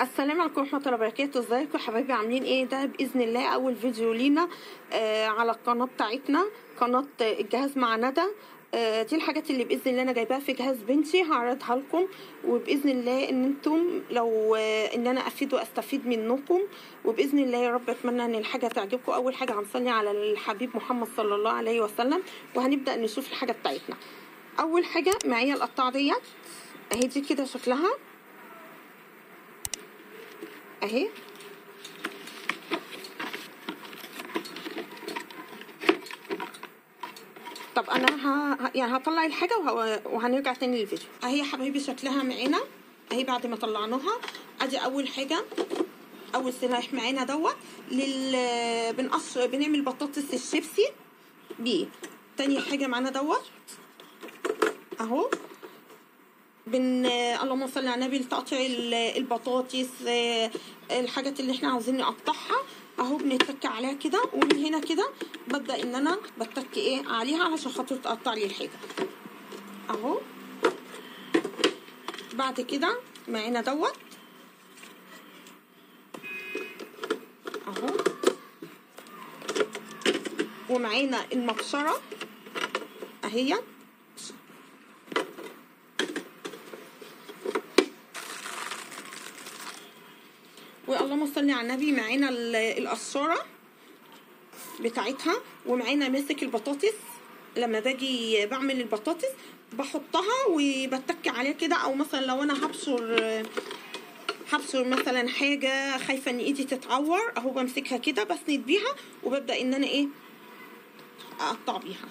السلام عليكم ورحمة الله وبركاته. ازيكم يا حبايبي؟ عاملين ايه؟ ده بإذن الله أول فيديو لينا على القناة بتاعتنا، قناة الجهاز مع ندى. دي الحاجات اللي بإذن الله أنا جايباها في جهاز بنتي هعرضها لكم، وبإذن الله إن انتم لو إن أنا أفيد وأستفيد منكم، وبإذن الله يا رب أتمنى إن الحاجة تعجبكم. أول حاجة هنصلي على الحبيب محمد صلى الله عليه وسلم، وهنبدأ نشوف الحاجة بتاعتنا. أول حاجة معايا القطاعة ديت اهي، دي كده شكلها اهي. طب انا يعني هطلع الحاجه وهنرجع تاني للفيديو. اهي يا حبايبي شكلها معانا اهي بعد ما طلعناها. ادي اول حاجه، اول سلاح معانا دوت بنعمل بطاطس الشيبسي بيه. تاني حاجه معانا دوت اهو اللهم صل على النبي، لتقطيع البطاطس، الحاجات اللي احنا عاوزين نقطعها اهو. بنتك عليها كده، ومن هنا كده ببدا ان انا بتك ايه عليها عشان خاطر تقطع لي الحاجه اهو. بعد كده معانا دوت اهو، ومعانا المبشره اهي، واللهم صل على النبي. معانا القشاره بتاعتها، ومعانا ماسك البطاطس. لما باجي بعمل البطاطس بحطها وبتك عليها كده، او مثلا لو انا هبشر مثلا حاجه خايفه ان ايدي تتعور اهو، بمسكها كده بسند بيها وببدا ان انا ايه اقطع بيها.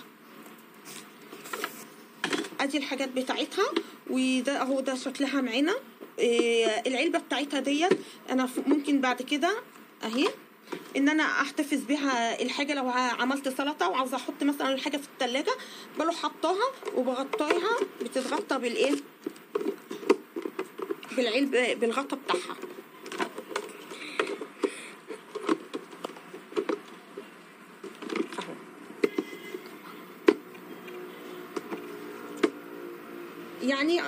ادي الحاجات بتاعتها، وده اهو ده شكلها معانا. العلبه بتاعتها ديت انا ممكن بعد كده اهي ان انا احتفظ بيها الحاجه. لو عملت سلطه وعاوزه احط مثلا الحاجه في التلاجة، بروح حطاها وبغطيها، بتتغطى بالايه بالعلبه بالغطا بتاعها اهو. يعني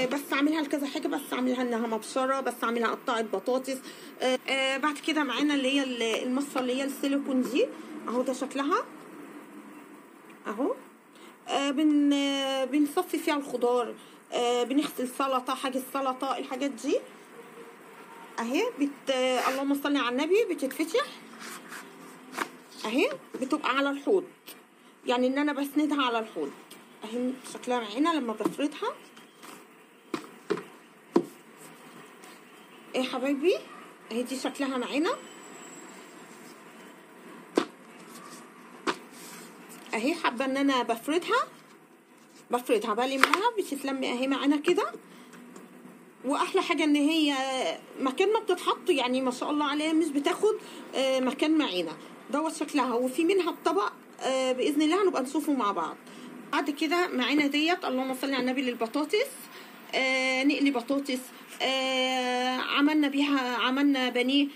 بس اعملها لكذا حاجه، بس اعملها انها مبشره، بس اعملها قطعه بطاطس. بعد كده معانا اللي هي المصفى اللي هي السيليكون دي اهو، ده شكلها اهو. بنصفي فيها الخضار، بنغسل سلطه، حاجه السلطه، الحاجات دي اهي. اللهم صل على النبي، بتتفتح اهي، بتبقى على الحوض، يعني ان انا بسندها على الحوض اهي. شكلها معانا لما بفردها ايه يا حبايبي اهي، دي شكلها معانا اهي. حابه ان انا بفردها بلمها، بتتلم اهي معانا كده. واحلى حاجه ان هي مكان ما بتتحط يعني ما شاء الله عليها مش بتاخد مكان معانا دوت شكلها. وفي منها الطبق باذن الله هنبقى نشوفه مع بعض. بعد كده معانا ديت اللهم صل على النبي للبطاطس. نقلي بطاطس، عملنا بيها، عملنا بانيه،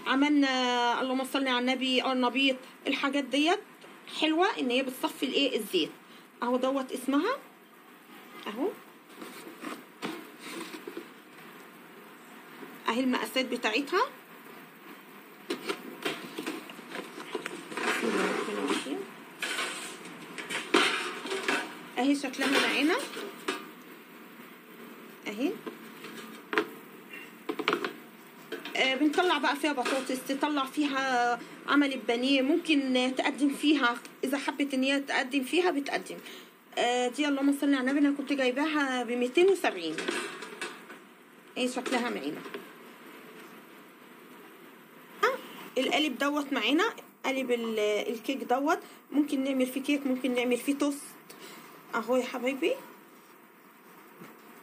عملنا اللهم صل على النبي قرنبيط. الحاجات ديت حلوه ان هي بتصفي الايه الزيت اهو. دوت اسمها اهو اهي المقاسات بتاعتها اهي. شكلها معانا اهي. بنطلع بقى فيها بطاطس، تطلع فيها عمل البانيه، ممكن تقدم فيها اذا حبت ان هي تقدم فيها بتقدم. دي اللهم صل على النبي انا كنت جايباها ب 270 اهي. شكلها معانا. القالب دوت معانا، قالب الكيك دوت، ممكن نعمل فيه كيك، ممكن نعمل فيه توست اهو يا حبايبي.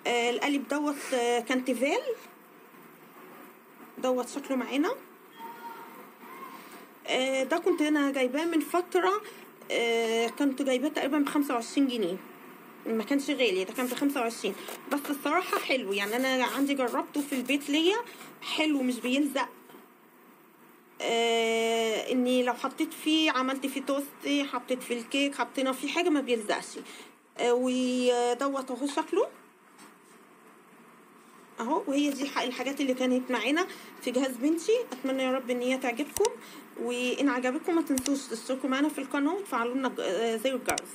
القالب دوت كانتيفال دوت شكله معانا. ده كنت انا جايباه من فتره، كنت جايباه تقريبا ب25 جنيه، ما كانش غالي، ده كان ب25. بس الصراحه حلو، يعني انا عندي جربته في البيت ليا حلو، مش بيلزق. اني لو حطيت فيه، عملت فيه توست، حطيت في الكيك، حطينا فيه حاجه ما بيلزقش. ودوت اهو شكله اهو. وهي دي الحاجات اللي كانت معانا في جهاز بنتي. اتمنى يا رب ان هي تعجبكم، وان عجبتكم ما تنسوش تشتركوا معانا في القناه وتفعلوا لنا زي الجرس.